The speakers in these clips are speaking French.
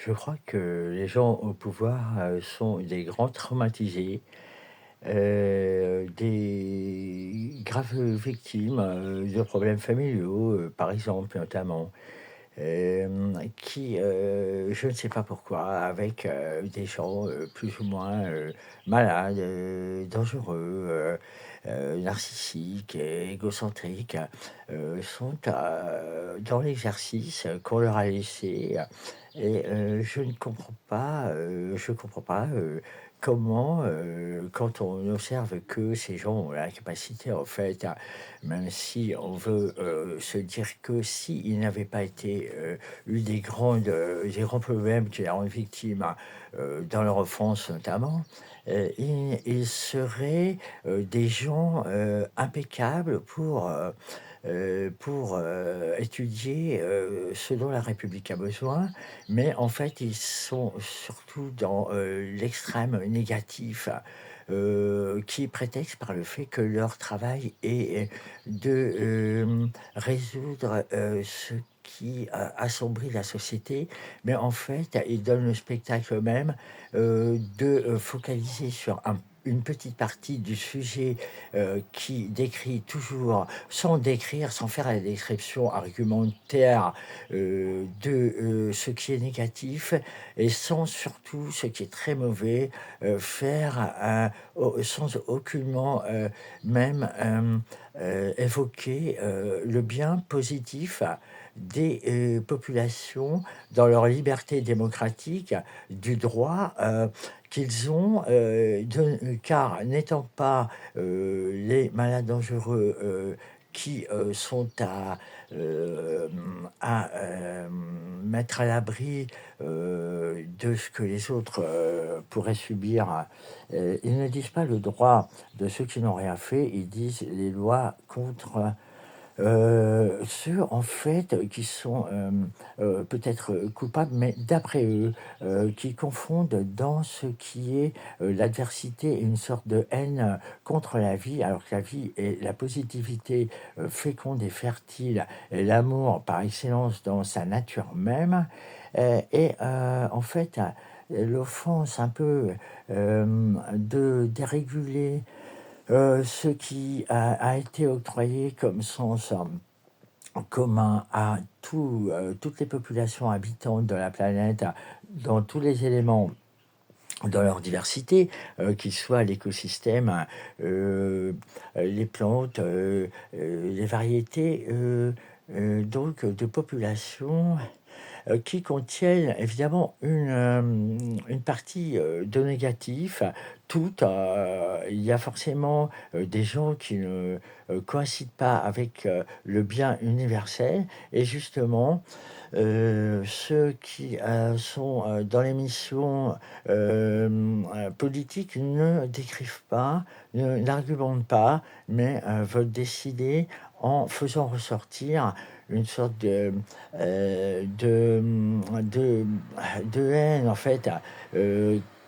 Je crois que les gens au pouvoir, sont des grands traumatisés, des graves victimes, de problèmes familiaux, par exemple, notamment, qui, je ne sais pas pourquoi, avec, des gens, plus ou moins, malades, dangereux, narcissiques et égocentriques, sont, dans l'exercice, qu'on leur a laissé, et je comprends pas, comment, quand on observe que ces gens ont la capacité, en fait, même si on veut, se dire que s'ils n'avaient pas été, eu des grands problèmes qui les rendent victimes, dans leur enfance notamment, ils seraient, des gens, impeccables pour, étudier, ce dont la République a besoin. Mais en fait, ils sont surtout dans, l'extrême négatif, qui est prétexte par le fait que leur travail est de, résoudre, ce qui, assombrit la société. Mais en fait, ils donnent le spectacle même, de, focaliser sur une petite partie du sujet, qui décrit toujours sans décrire, sans faire la description argumentaire, de, ce qui est négatif, et sans surtout, ce qui est très mauvais, faire, sans aucunement, même, évoquer, le bien positif des, populations dans leur liberté démocratique, du droit, qu'ils ont, car n'étant pas, les malades dangereux, qui, sont mettre à l'abri, de ce que les autres, pourraient subir. Ils ne disent pas le droit de ceux qui n'ont rien fait, ils disent les lois contre, ceux en fait qui sont, peut-être, coupables, mais d'après eux, qui confondent dans ce qui est, l'adversité et une sorte de haine, contre la vie, alors que la vie est la positivité, féconde et fertile, et l'amour par excellence dans sa nature même, et en fait, l'offense un peu, de déréguler, ce qui a été octroyé comme sens, commun à toutes les populations habitantes de la planète, dans tous les éléments, dans leur diversité, qu'ils soient l'écosystème, les plantes, les variétés, donc de populations, qui contiennent évidemment une partie, de négatif. Toutes, il y a forcément, des gens qui ne, coïncident pas avec, le bien universel, et justement, ceux qui, sont, dans les missions, politiques ne décrivent pas, n'argumentent pas, mais, veulent décider en faisant ressortir une sorte de haine, en fait,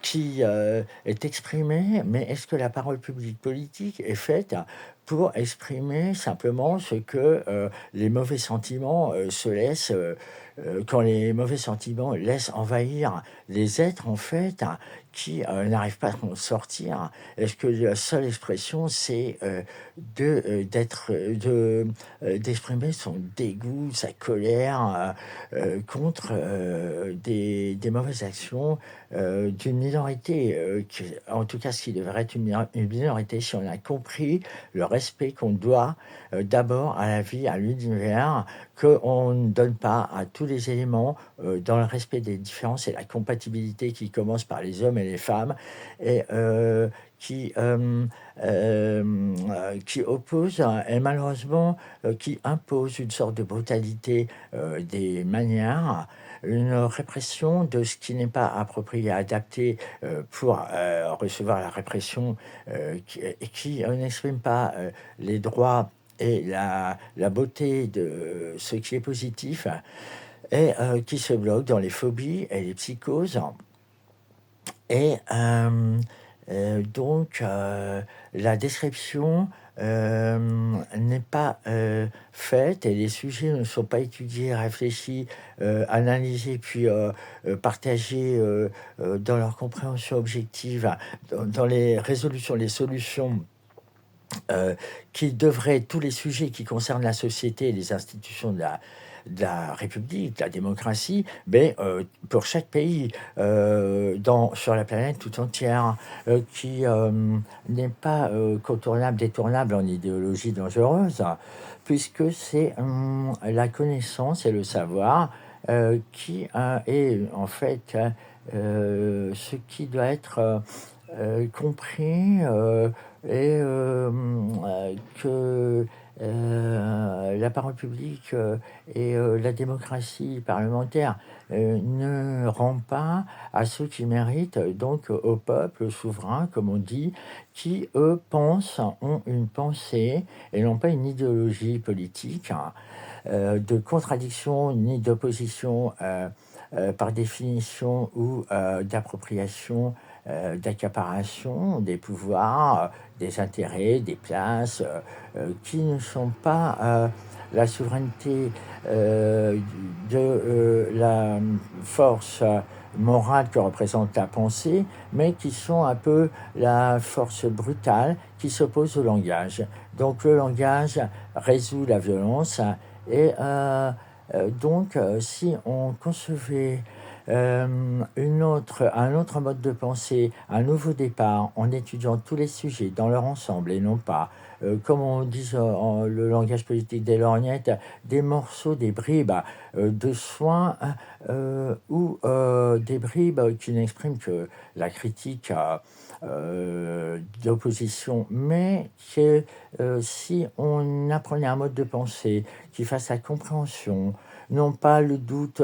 qui, est exprimée. Mais est-ce que la parole publique politique est faite pour exprimer simplement ce que, les mauvais sentiments, se laissent, quand les mauvais sentiments laissent envahir les êtres, en fait, qui, n'arrivent pas à s'en sortir? Est-ce que la seule expression, c'est, d'exprimer son dégoût, sa colère, contre, des mauvaises actions, d'une minorité, en tout cas, ce qui devrait être une minorité, si on a compris le respect qu'on doit, d'abord à la vie, à l'univers, qu'on ne donne pas à tous les éléments, dans le respect des différences et la compatibilité qui commence par les hommes et les femmes, et qui oppose, et malheureusement, qui impose une sorte de brutalité, des manières, une répression de ce qui n'est pas approprié, adapté, pour, recevoir la répression, qui n'exprime pas, les droits et la beauté de ce qui est positif, et qui se bloque dans les phobies et les psychoses. Et donc, la description, n'est pas faite et les sujets ne sont pas étudiés, réfléchis, analysés, puis partagés dans leur compréhension objective, dans les résolutions, les solutions qui devraient, tous les sujets qui concernent la société et les institutions de la République, de la démocratie, mais pour chaque pays sur la planète tout entière, qui n'est pas contournable, détournable en idéologie dangereuse, puisque c'est la connaissance et le savoir qui est en fait ce qui doit être compris et que la parole publique et la démocratie parlementaire ne rend pas à ceux qui méritent, donc au peuple souverain, comme on dit, qui, eux, pensent, ont une pensée et n'ont pas une idéologie politique de contradiction ni d'opposition par définition ou d'appropriation, d'accaparation des pouvoirs, des intérêts, des places, qui ne sont pas la souveraineté de la force morale que représente la pensée, mais qui sont un peu la force brutale qui s'oppose au langage. Donc le langage résout la violence et donc si on concevait un autre mode de pensée, un nouveau départ en étudiant tous les sujets dans leur ensemble et non pas, comme on dit en le langage politique des lorgnettes, des morceaux, des bribes de soins ou des bribes qui n'expriment que la critique d'opposition, mais que si on apprenait un mode de pensée qui fasse la compréhension, non pas le doute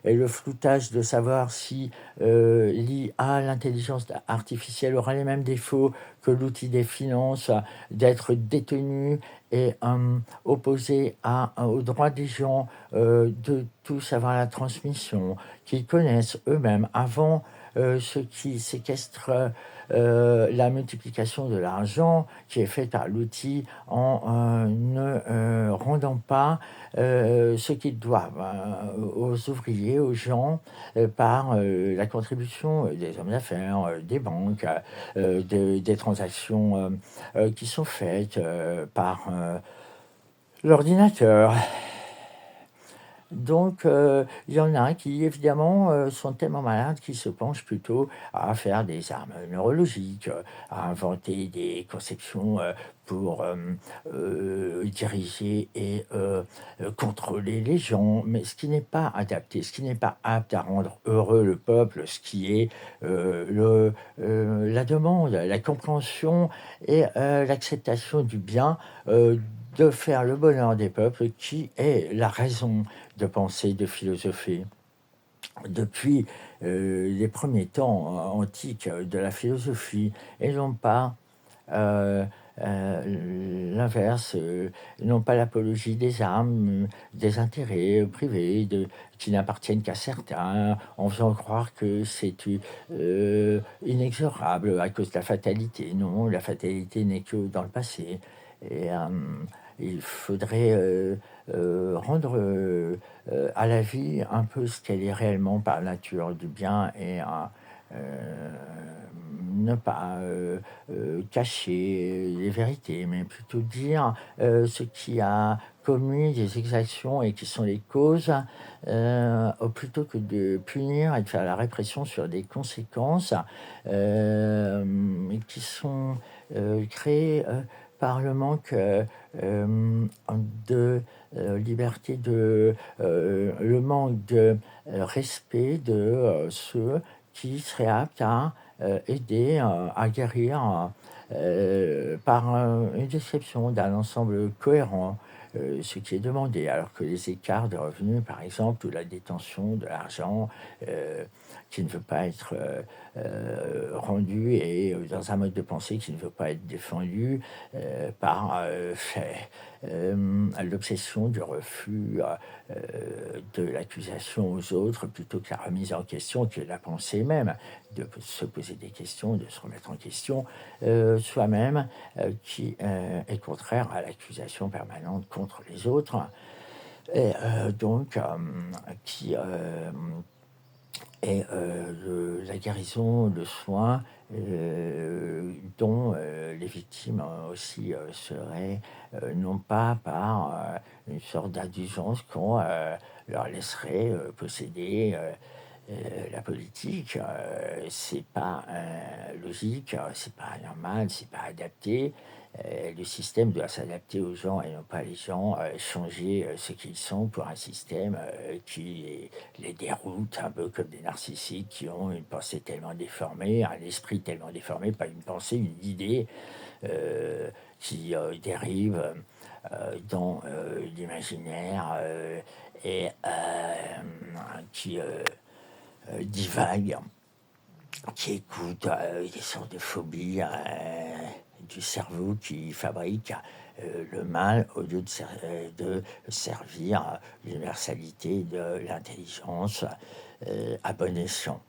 et le floutage de savoir si l'IA, l'intelligence artificielle, aura les mêmes défauts que l'outil des finances, d'être détenu et opposé aux droits des gens, de tous avoir la transmission, qu'ils connaissent eux-mêmes avant ce qui séquestre la multiplication de l'argent qui est faite par l'outil en ne rendant pas ce qu'ils doivent aux ouvriers, aux gens, par la contribution des hommes d'affaires, des banques, des transactions qui sont faites par l'ordinateur. Donc, il y en a qui, évidemment, sont tellement malades qu'ils se penchent plutôt à faire des armes neurologiques, à inventer des conceptions pour diriger et contrôler les gens, mais ce qui n'est pas adapté, ce qui n'est pas apte à rendre heureux le peuple, ce qui est la demande, la compréhension et l'acceptation du bien, de faire le bonheur des peuples, qui est la raison de penser, de philosopher. Depuis les premiers temps antiques de la philosophie, et non pas l'inverse, non pas l'apologie des armes, des intérêts privés qui n'appartiennent qu'à certains, en faisant croire que c'est inexorable à cause de la fatalité. Non, la fatalité n'est que dans le passé. Et il faudrait rendre à la vie un peu ce qu'elle est réellement par nature, du bien, et ne pas cacher les vérités, mais plutôt dire ce qui a commis des exactions et qui sont les causes, plutôt que de punir et de faire la répression sur des conséquences qui sont créées par le manque de liberté, le manque de respect de ceux qui seraient aptes à aider à guérir par une description d'un ensemble cohérent, ce qui est demandé, alors que les écarts de revenus, par exemple, ou la détention de l'argent qui ne veut pas être rendu, et dans un mode de pensée qui ne veut pas être défendu par l'obsession du refus de l'accusation aux autres plutôt que la remise en question, qui est la pensée même, de se poser des questions, de se remettre en question soi-même, qui est contraire à l'accusation permanente contre les autres, et donc qui est la guérison, le soin, dont les victimes aussi seraient non pas par une sorte d'indulgence qu'on leur laisserait posséder la politique. C'est pas logique, c'est pas normal, c'est pas adapté. Le système doit s'adapter aux gens et non pas les gens changer ce qu'ils sont pour un système qui les déroute, un peu comme des narcissiques qui ont une pensée tellement déformée, un esprit tellement déformé, pas une pensée, une idée qui dérive dans l'imaginaire et qui divague, qui écoute des sortes de phobies du cerveau qui fabrique le mal au lieu de servir l'universalité de l'intelligence à bon escient.